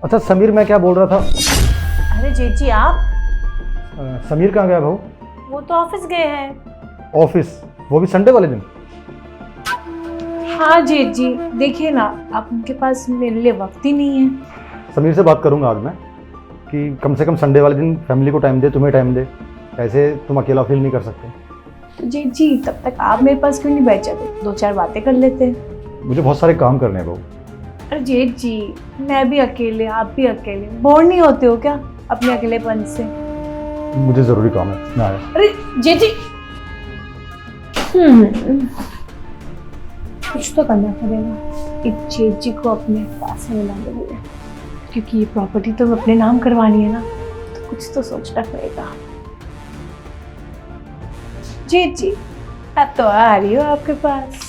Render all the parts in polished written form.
अच्छा समीर, मैं क्या बोल रहा था। अरे जेजी आप, समीर कहाँ गया भाऊ? वो तो ऑफिस गए हैं। ऑफिस? वो भी संडे वाले दिन? हाँ जेजी, देखिए ना, आप उनके पास मेरे लिए वक्त ही नहीं है। समीर से बात करूंगा आज मैं कि कम से कम संडे वाले दिन फैमिली को टाइम दे, तुम्हें टाइम दे। ऐसे तुम अकेला फील नहीं कर सकते। तो जेजी तब तक आप मेरे पास क्यों नहीं बैठ जाते, 2-4 बातें कर लेते हैं। मुझे बहुत सारे काम करने हैं भाऊ। अरे जेजी, मैं भी अकेले, आप भी अकेले, बोर नहीं होते हो क्या अपने अकेलेपन से? मुझे ज़रूरी काम है, मैं आया। अरे जेजी, कुछ तो करना पड़ेगा इस जेजी को अपने पास में लाने के लिए, क्योंकि ये प्रॉपर्टी तो अपने नाम करवानी है ना, तो कुछ तो सोचना पड़ेगा। जेजी, अब तो आ रही हो आपके पास।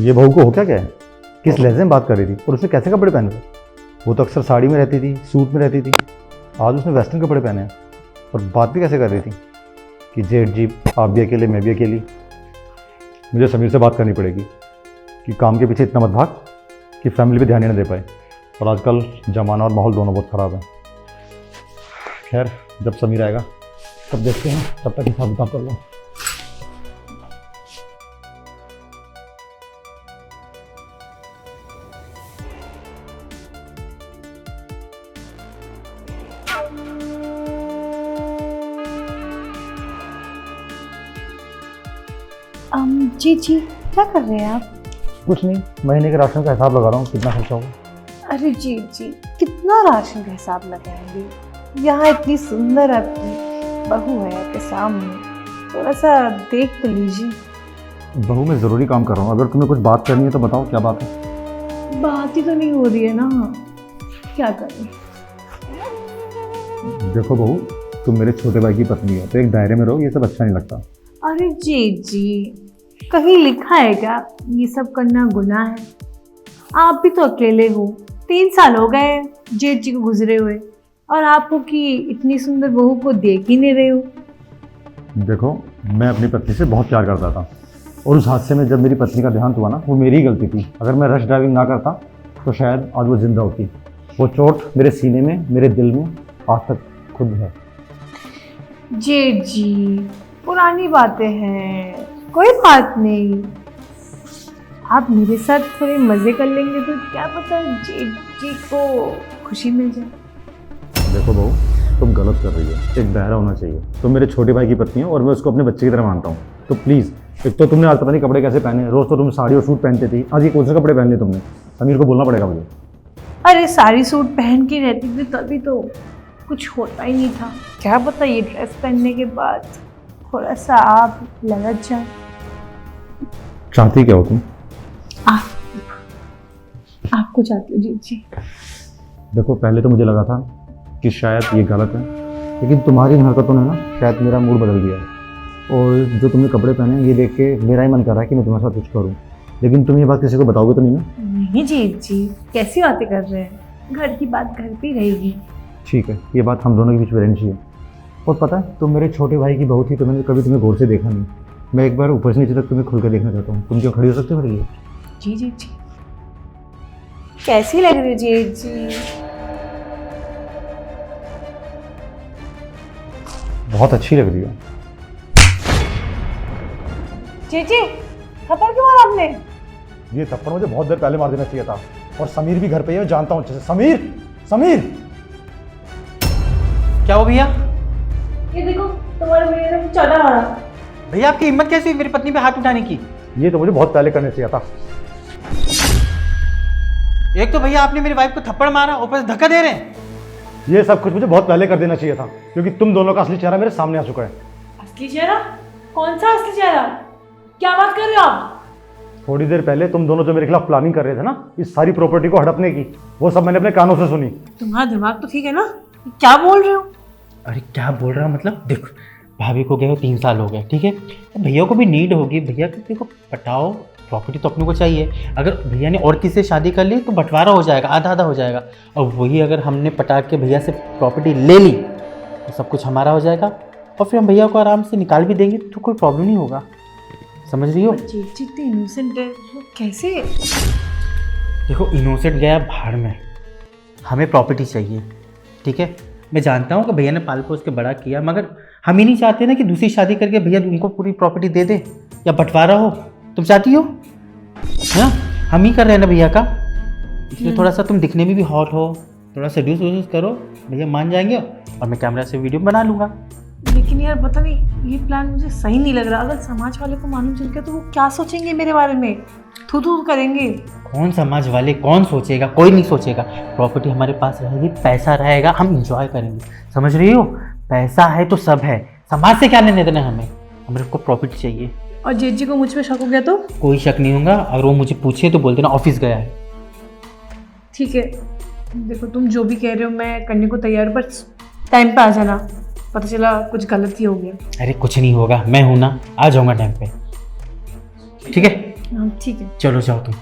ये बहू को हो क्या है? किस लहजे में बात कर रही थी और उसने कैसे कपड़े पहने थे? वो तो अक्सर साड़ी में रहती थी, सूट में रहती थी। आज उसने वेस्टर्न कपड़े पहने हैं और बात भी कैसे कर रही थी कि जेठ जी आप भी अकेले, मैं भी अकेली। मुझे समीर से बात करनी पड़ेगी कि काम के पीछे इतना मत भाग कि फैमिली पे ध्यान ही ना दे पाए। और आजकल ज़माना और माहौल दोनों बहुत ख़राब है। खैर, जब समीर आएगा तब देखते हैं, तब तक हिसाब किताब कर लो। जी जी, क्या कर रहे हैं आप? कुछ नहीं, महीने के राशन का हिसाब लगा रहा हूँ, कितना खर्चा होगा। अरे जी जी, कितना राशन का हिसाब लगाएंगे? यहाँ इतनी सुंदर आपकी बहू है आपके सामने, थोड़ा सा देख तो लीजिए। बहू, मैं ज़रूरी काम कर रहा हूँ, अगर तुम्हें कुछ बात करनी है तो बताओ, क्या बात है? बात ही तो नहीं हो रही है ना, क्या करें? देखो बहू, तुम मेरे छोटे भाई की पत्नी हो, तो एक दायरे में रहो, ये सब अच्छा नहीं लगता। अरे जी जी, कहीं लिखा है क्या ये सब करना गुनाह है? आप भी तो अकेले हो, 3 साल हो गए जेठ जी को गुजरे हुए, और आपको कि इतनी सुंदर बहू को देख ही नहीं रहे हो। देखो, मैं अपनी पत्नी से बहुत प्यार करता था और उस हादसे में जब मेरी पत्नी का देहांत हुआ ना, वो मेरी ही गलती थी। अगर मैं रश ड्राइविंग ना करता तो शायद आज वो जिंदा होती। वो चोट मेरे सीने में, मेरे दिल में आज तक खुद है। जेठ जी, पुरानी बातें हैं, कोई बात नहीं। आप मेरे साथ थोड़े मज़े कर लेंगे तो क्या पता जेठ जी को खुशी मिल जाए। देखो बहू, तुम गलत कर रही हो। एक दायरा होना चाहिए। तुम मेरे छोटे भाई की पत्नी हो और मैं उसको अपने बच्चे की तरह मानता हूँ। तो प्लीज़, एक तो तुमने आज पता नहीं कपड़े कैसे पहने, रोज़ तो तुम साड़ी और सूट पहनते थी, आज ये कौन से कपड़े पहन लिए तुमने? समीर को बोलना पड़ेगा मुझे। अरे साड़ी सूट पहन के रहती थी तभी तो कुछ होता ही नहीं था, क्या पता ये ड्रेस पहनने के बाद थोड़ा सा आप ललच जाए। चाहती क्या हो तुम? आपको चाहती हो जीत जी? देखो, पहले तो मुझे लगा था कि शायद ये गलत है, लेकिन तुम्हारी इन हरकतों ने ना शायद मेरा मूड बदल दिया है। और जो तुमने कपड़े पहने ये देख के मेरा ही मन कर रहा है कि मैं तुम्हारे साथ कुछ करूं। लेकिन तुम ये बात किसी को बताओगे तो नहीं ना? नहीं जीत जी, कैसी बातें कर रहे हैं, घर की बात घर पे रहेगी। ठीक है, ये बात हम दोनों के बीच में रहनी चाहिए। और पता है, तुम मेरे छोटे भाई की बहू थी तो मैंने कभी तुम्हें गौर से देखा नहीं। मैं एक बार ऊपर से नीचे तक तुम्हें खुल कर देखना चाहता हूँ। तुम क्यों खड़ी हो सकते हो मेरे लिए? जी जी जी, कैसी लग रही है जीत जी? बहुत अच्छी लग रही है। जी जी, थप्पड़ क्यों मारा आपने? ये थप्पड़ मुझे बहुत देर पहले मार देना चाहिए था। और समीर भी घर पे ही है, मैं जानता हूँ अच्छे से। समीर, समीर! क्या हो भैया? ये देखो, तुम्हारे भैया ने चौड़ा मारा। भैया आपकी हिम्मत कैसी हुई मेरी पत्नी पे हाथ उठाने की? ये तो मुझे बहुत पहले करना चाहिए था। एक तो भैया आपने मेरी वाइफ को थप्पड़ मारा, ऊपर से धक्का दे रहे हैं। ये सब कुछ मुझे बहुत पहले कर देना चाहिए था, क्योंकि तुम दोनों का असली चेहरा मेरे सामने आ चुका है। असली चेहरा? कौन सा असली चेहरा? क्या बात कर रहे हो आप? थोड़ी देर पहले तुम दोनों जो मेरे खिलाफ प्लानिंग कर रहे थे ना, इस सारी प्रॉपर्टी को हड़पने की, वो सब मैंने अपने कानों से सुनी। तुम्हारा दिमाग तो ठीक है ना? क्या बोल रहे हो? अरे क्या बोल रहा मतलब, देखो भाभी को गए हो 3 साल हो गए, ठीक है, भैया को भी नीड होगी, भैया को देखो पटाओ, प्रॉपर्टी तो अपने को चाहिए। अगर भैया ने और किसी से शादी कर ली तो बंटवारा हो जाएगा, आधा आधा हो जाएगा। और वही अगर हमने पटा के भैया से प्रॉपर्टी ले ली तो सब कुछ हमारा हो जाएगा, और फिर हम भैया को आराम से निकाल भी देंगे तो कोई प्रॉब्लम नहीं होगा। समझ रही हो? जेठ जी इतने इनोसेंट है, वो कैसे? देखो इनोसेंट गया भाड़ में, हमें प्रॉपर्टी चाहिए, ठीक है? मैं जानता हूँ कि भैया ने पाल पोस के बड़ा किया, मगर हम ही नहीं चाहते ना कि दूसरी शादी करके भैया उनको पूरी प्रॉपर्टी दे दे या बंटवारा हो। तुम चाहती हो? हाँ, हम ही कर रहे हैं ना भैया का, इसलिए थोड़ा सा तुम दिखने में भी हॉट हो, थोड़ा सेड्यूस वड्यूस करो, भैया मान जाएंगे और मैं कैमरा से वीडियो बना लूँगा। लेकिन यार पता नहीं, ये प्लान मुझे सही नहीं लग रहा। अगर समाज वाले को मालूम चल गया तो वो क्या सोचेंगे मेरे बारे में? थू थू करेंगे। कौन समाज वाले, कौन सोचेगा? कोई नहीं सोचेगा। प्रॉपर्टी हमारे पास रहेगी, पैसा रहेगा, हम इंजॉय करेंगे, समझ रही हो? पैसा है तो सब है, समाज से क्या लेने देना हमें, हमें को प्रॉपर्टी चाहिए। और जेठ जी को मुझ पे शक हो गया तो? कोई शक नहीं होगा, अगर वो मुझे पूछे तो बोल देना ऑफिस गया है। ठीक है, देखो तुम जो भी कह रहे हो मैं करने को तैयार हूं, पर टाइम पे आ जाना, पता चला कुछ गलत ही हो गया। अरे कुछ नहीं होगा, मैं हूं ना, आ जाऊंगा टाइम पे, ठीक है? हाँ ठीक है। चलो जाओ तुम।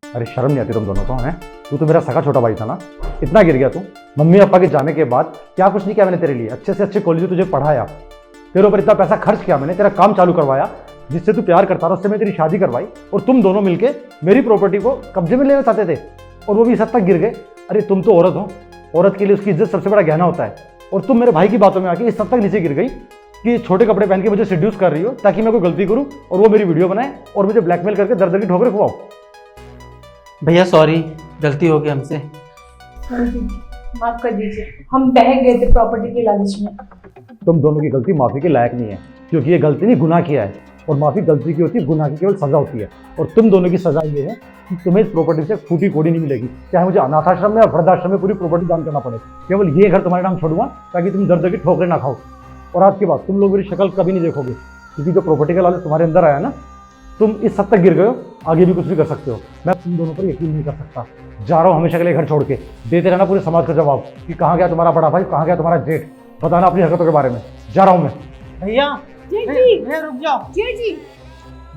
अरे शर्म नहीं आती तुम दोनों को? हैं, तू तो मेरा सगा छोटा भाई था ना, इतना गिर गया तू। मम्मी पापा के जाने के बाद क्या कुछ नहीं किया मैंने तेरे लिए? अच्छे से अच्छे कॉलेज में तुझे पढ़ाया, तेरे ऊपर इतना पैसा खर्च किया मैंने, तेरा काम चालू करवाया, जिससे तू प्यार करता रहा उससे मैं तेरी शादी करवाई, और तुम दोनों मिलके मेरी प्रॉपर्टी को कब्जे में लेना चाहते थे, और वो भी इस हद तक गिर गए। अरे तुम तो औरत हो, औरत के लिए उसकी इज्जत सबसे बड़ा गहना होता है, और तुम मेरे भाई की बातों में आके इस हद तक नीचे गिर गई कि छोटे कपड़े पहन के मुझे सेड्यूस कर रही हो ताकि मैं कोई गलती करूँ और वो मेरी वीडियो बनाए और मुझे ब्लैकमेल करके दर दर की ठोकरें खुआओ। भैया सॉरी, गलती हो गई हमसे। माफ कर दीजिए, हम बह गए थे प्रॉपर्टी के लालच में। तुम दोनों की गलती माफी के लायक नहीं है, क्योंकि ये गलती नहीं गुनाह किया है, और माफी गलती की होती है, गुनाह की केवल सजा होती है। और तुम दोनों की सजा ये है कि तुम्हें इस प्रॉपर्टी से फूटी कोड़ी नहीं मिलेगी, चाहे मुझे अनाथाश्रम में या वृद्धाश्रम में पूरी प्रॉपर्टी दान करना पड़े। केवल ये घर तुम्हारे नाम छोड़ूंगा ताकि तुम दर दर की ठोकरें ना खाओ, और आज के बाद तुम लोग मेरी शक्ल कभी नहीं देखोगे, क्योंकि जो प्रॉपर्टी का लालच तुम्हारे अंदर आया ना, तुम इस हद तक गिर गए हो, आगे भी कुछ भी कर सकते हो। मैं तुम दोनों पर यकीन नहीं कर सकता। जा रहा हूँ हमेशा के लिए घर छोड़ के, देते रहना पूरे समाज का जवाब कि कहाँ गया तुम्हारा बड़ा भाई, कहाँ गया तुम्हारा जेठ, बताना अपनी हरकतों के बारे में। जा रहा हूँ मैं। भैया जेठ जी, भैया रुक जाओ, जेठ जी,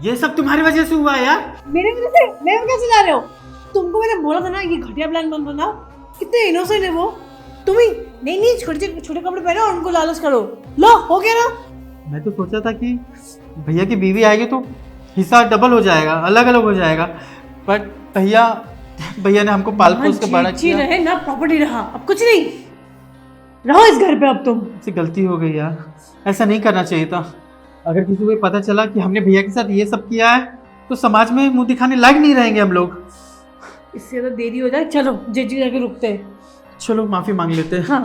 ये सब तुम्हारी वजह से हुआ है यार। मेरे वजह से? मैं क्या चला रहे हो? तुमको मैंने बोला था ना ये घटिया प्लान मत बनाओ। कितने इनोसेंट है वो। तुम ही नहीं छोटे छोटे कपड़े पहनो और उनको लालच करो। लो हो गया ना। मैं तो सोचा था कि भैया की बीवी आएगी तो हिस्सा डबल हो जाएगा, अलग अलग हो जाएगा, बट भैया ने हमको पाल पोस के बड़ा किया। रहे ना प्रॉपर्टी रहा, अब कुछ नहीं। रहो इस घर पे अब तुम। से गलती हो गई यार, ऐसा नहीं करना चाहिए था। अगर किसी को पता चला कि हमने भैया के साथ ये सब किया है तो समाज में मुंह दिखाने लायक नहीं रहेंगे हम लोग। इससे ज्यादा देरी हो जाए, चलो जेठ जी जाके रुकते हैं। चलो माफी मांग लेते हैं। हाँ